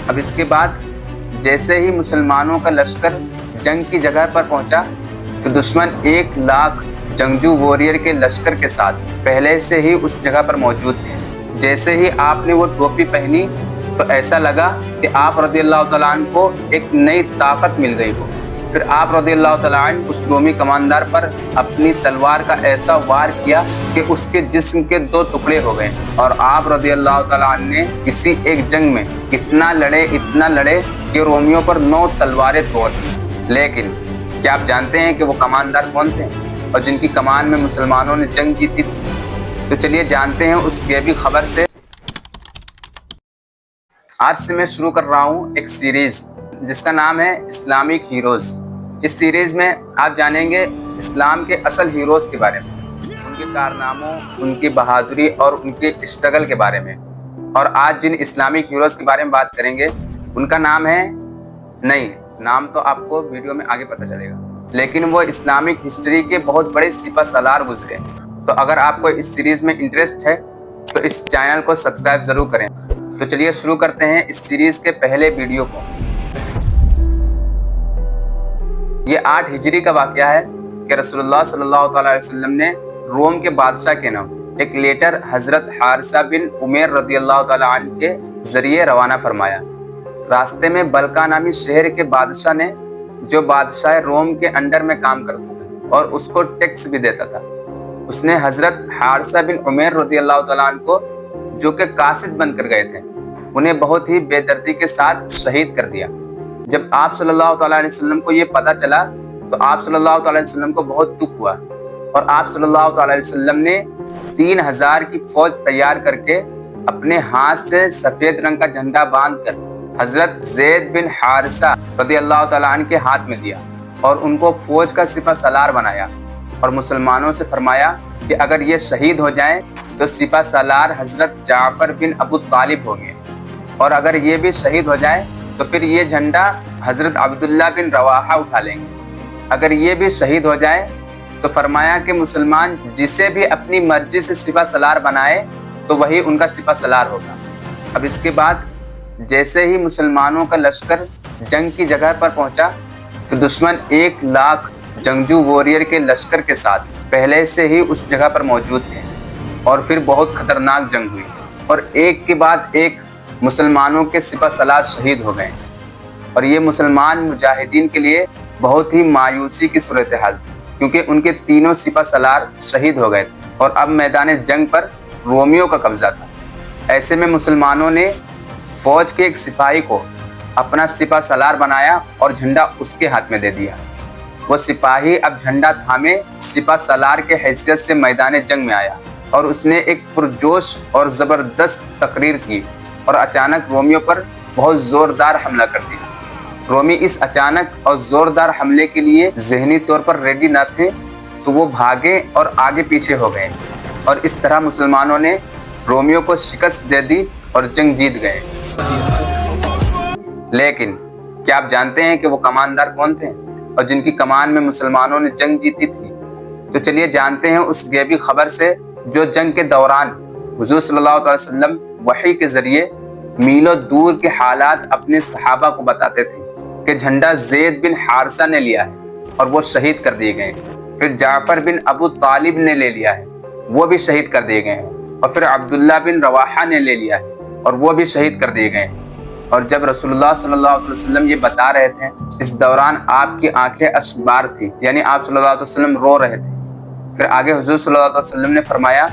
اب اس کے بعد جیسے ہی مسلمانوں کا لشکر جنگ کی جگہ پر پہنچا تو دشمن 1 لاکھ جنگجو واریر کے لشکر کے ساتھ پہلے سے ہی اس جگہ پر موجود تھے۔ جیسے ہی آپ نے وہ ٹوپی پہنی تو ایسا لگا کہ آپ رضی اللہ تعالیٰ عنہ کو ایک نئی طاقت مل گئی ہو۔ پھر آپ رضی اللہ تعالیٰ عنہ اس رومی کماندار پر اپنی تلوار کا ایسا وار کیا کہ اس کے جسم کے 2 ٹکڑے ہو گئے، اور آپ رضی اللہ تعالیٰ عنہ نے کسی ایک جنگ میں اتنا لڑے کہ رومیوں پر 9 تلواریں توڑ دی۔ لیکن کیا آپ جانتے ہیں کہ وہ کماندار کون تھے اور جن کی کمان میں مسلمانوں نے جنگ جیتی تھی؟ تو چلیے جانتے ہیں اس غیبی خبر سے۔ آج سے میں شروع کر رہا ہوں ایک سیریز جس کا نام ہے اسلامک ہیروز۔ اس سیریز میں آپ جانیں گے اسلام کے اصل ہیروز کے بارے میں، ان کے کارناموں، ان کی بہادری اور ان کے اسٹرگل کے بارے میں۔ اور آج جن اسلامک ہیروز کے بارے میں بات کریں گے ان کا نام ہے، نہیں نام تو آپ کو ویڈیو میں آگے پتہ چلے گا، لیکن وہ اسلامک ہسٹری کے بہت بڑے سپہ سالار گزرے۔ تو اگر آپ کو اس سیریز میں انٹرسٹ ہے تو اس چینل کو سبسکرائب ضرور کریں۔ تو چلیے شروع کرتے ہیں اس سیریز کے پہلے ویڈیو کو۔ یہ 8 ہجری کا واقعہ ہے کہ رسول اللہ صلی اللہ علیہ وسلم نے روم کے بادشاہ کے نام ایک لیٹر حضرت حارثہ بن عمیر رضی اللہ تعالیٰ عنہ کے ذریعے روانہ فرمایا۔ راستے میں بلقا نامی شہر کے بادشاہ نے، جو بادشاہ روم کے انڈر میں کام کرتا تھا اور اس کو ٹیکس بھی دیتا تھا، اس نے حضرت حارثہ بن عمیر رضی اللہ تعالیٰ عنہ کو، جو کہ قاصد بن کر گئے تھے، انہیں بہت ہی بے دردی کے ساتھ شہید کر دیا۔ جب آپ صلی اللہ تعالیٰ علیہ وسلم کو یہ پتہ چلا تو آپ صلی اللہ تعالیٰ علیہ وسلم کو بہت دکھ ہوا، اور آپ صلی اللہ تعالیٰ علیہ وسلم نے 3000 کی فوج تیار کر کے اپنے ہاتھ سے سفید رنگ کا جھنڈا باندھ کر حضرت زید بن حارثہ رضی اللہ تعالیٰ عنہ کے ہاتھ میں دیا، اور ان کو فوج کا سپہ سالار بنایا، اور مسلمانوں سے فرمایا کہ اگر یہ شہید ہو جائیں تو سپہ سالار حضرت جعفر بن ابو طالب ہوں گے، اور اگر یہ بھی شہید ہو جائے تو پھر یہ جھنڈا حضرت عبداللہ بن رواحہ اٹھا لیں گے۔ اگر یہ بھی شہید ہو جائے تو فرمایا کہ مسلمان جسے بھی اپنی مرضی سے سپہ سالار بنائے تو وہی ان کا سپہ سالار ہوگا۔ اب اس کے بعد جیسے ہی مسلمانوں کا لشکر جنگ کی جگہ پر پہنچا تو دشمن 1 لاکھ جنگجو واریر کے لشکر کے ساتھ پہلے سے ہی اس جگہ پر موجود تھے، اور پھر بہت خطرناک جنگ ہوئی، اور ایک کے بعد ایک مسلمانوں کے سپہ سالار شہید ہو گئے، اور یہ مسلمان مجاہدین کے لیے بہت ہی مایوسی کی صورتحال تھی، کیونکہ ان کے تینوں سپہ سالار شہید ہو گئے تھے اور اب میدان جنگ پر رومیوں کا قبضہ تھا۔ ایسے میں مسلمانوں نے فوج کے ایک سپاہی کو اپنا سپہ سالار بنایا اور جھنڈا اس کے ہاتھ میں دے دیا۔ وہ سپاہی اب جھنڈا تھامے سپہ سالار کے حیثیت سے میدان جنگ میں آیا، اور اس نے ایک پرجوش اور زبردست تقریر کی اور اچانک رومیوں پر بہت زوردار حملہ کر دیا۔ رومی اس اچانک اور زوردار حملے کے لیے ذہنی طور پر ریڈی نہ تھے، تو وہ بھاگے اور آگے پیچھے ہو گئے، اور اس طرح مسلمانوں نے رومیوں کو شکست دے دی اور جنگ جیت گئے۔ لیکن کیا آپ جانتے ہیں کہ وہ کماندار کون تھے اور جن کی کمان میں مسلمانوں نے جنگ جیتی تھی؟ تو چلیے جانتے ہیں اس غیبی خبر سے، جو جنگ کے دوران حضور صلی اللہ علیہ وسلم وحی کے ذریعے میلوں دور کے حالات اپنے صحابہ کو بتاتے تھے کہ جھنڈا زید بن حارثہ نے لیا ہے اور وہ شہید کر دیے گئے، پھر جعفر بن ابو طالب نے لے لیا ہے، وہ بھی شہید کر دیے گئے، اور پھر عبداللہ بن رواحہ نے لے لیا ہے اور وہ بھی شہید کر دیے گئے۔ اور جب رسول اللہ صلی اللہ علیہ وسلم یہ بتا رہے تھے، اس دوران آپ کی آنکھیں اشکبار تھی، یعنی آپ صلی اللہ علیہ وسلم رو رہے تھے۔ پھر آگے حضور صلی اللہ علیہ وسلم نے فرمایا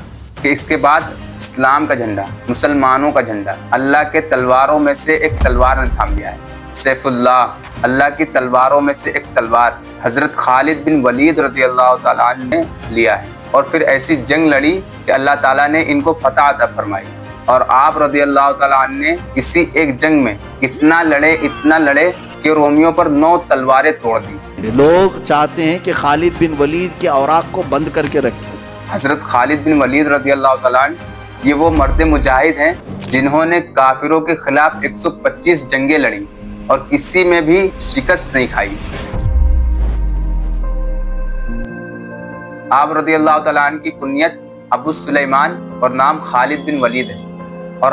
کہ اس کے بعد اسلام کا جھنڈا، مسلمانوں کا جھنڈا اللہ کے تلواروں میں سے ایک تلوار نے تھام لیا ہے۔ سیف اللہ، اللہ کی تلواروں میں سے ایک تلوار حضرت خالد بن ولید رضی اللہ تعالیٰ عنہ نے لیا ہے، اور پھر ایسی جنگ لڑی کہ اللہ تعالیٰ نے ان کو فتح عطا فرمائی، اور آپ رضی اللہ تعالیٰ عنہ نے اسی ایک جنگ میں اتنا لڑے کہ رومیوں پر 9 تلواریں توڑ دی۔ لوگ چاہتے ہیں کہ خالد بن ولید کے اوراق کو بند کر کے رکھیں۔ حضرت خالد بن ولید رضی اللہ تعالیٰ عنہ یہ وہ مرد مجاہد ہیں جنہوں نے کافروں کے خلاف 125 جنگیں لڑیں اور کسی میں بھی شکست نہیں کھائی۔ آپ رضی اللہ تعالیٰ عنہ کی کنیت ابو سلیمان اور نام خالد بن ولید ہے، اور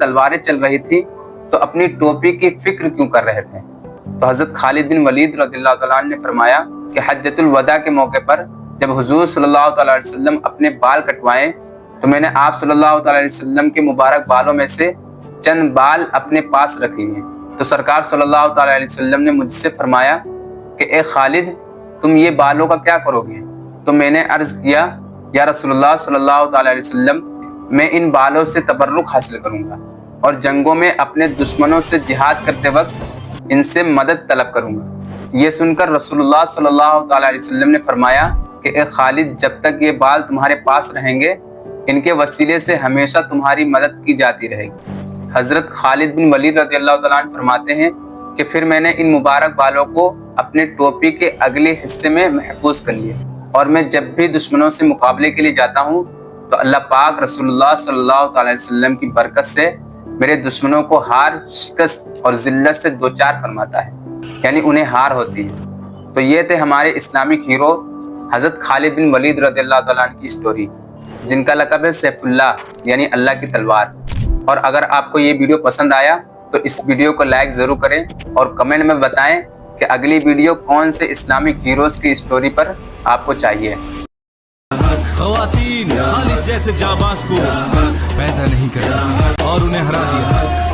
تلواریں چل رہی تھی تو اپنی ٹوپی کی فکر کیوں کر رہے تھے؟ تو حضرت خالد بن ولید رضی اللہ تعالیٰ عنہ نے فرمایا کہ حجۃ الوداع کے موقع پر جب حضور صلی اللہ تعالیٰ علیہ وسلم اپنے بال کٹوائیں تو میں نے آپ صلی اللہ تعالیٰ علیہ وسلم کے مبارک بالوں میں سے چند بال اپنے پاس رکھ لیے۔ تو سرکار صلی اللہ تعالیٰ علیہ وسلم نے مجھ سے فرمایا کہ اے خالد، تم یہ بالوں کا کیا کرو گے؟ تو میں نے عرض کیا یا رسول اللہ صلی اللہ تعالیٰ علیہ وسلم، میں ان بالوں سے تبرک حاصل کروں گا اور جنگوں میں اپنے دشمنوں سے جہاد کرتے وقت ان سے مدد طلب کروں گا۔ یہ سن کر رسول اللہ صلی اللہ تعالیٰ علیہ وسلم نے فرمایا کہ اے خالد، جب تک یہ بال تمہارے پاس رہیں گے ان کے وسیلے سے ہمیشہ تمہاری مدد کی جاتی رہے گی۔ حضرت خالد بن ولید رضی اللہ تعالیٰ عنہ فرماتے ہیں کہ پھر میں نے ان مبارک بالوں کو اپنے ٹوپی کے اگلے حصے میں محفوظ کر لیا، اور میں جب بھی دشمنوں سے مقابلے کے لیے جاتا ہوں تو اللہ پاک رسول اللہ صلی اللہ تعالیٰ علیہ وسلم کی برکت سے میرے دشمنوں کو ہار، شکست اور ذلت سے دوچار فرماتا ہے، یعنی انہیں ہار ہوتی ہے۔ تو یہ تھے ہمارے اسلامک ہیرو حضرت خالد بن ولید رضی اللہ تعالیٰ عنہ کی سٹوری، جن کا لقب ہے سیف اللہ، یعنی اللہ کی تلوار۔ اور اگر آپ کو یہ ویڈیو پسند آیا تو اس ویڈیو کو لائک ضرور کریں اور کمنٹ میں بتائیں کہ اگلی ویڈیو کون سے اسلامک ہیروز کی سٹوری پر آپ کو چاہیے۔ خواتین خالد جیسے جانباز کو پیدا نہیں کر سکتی اور انہیں ہرا دیا۔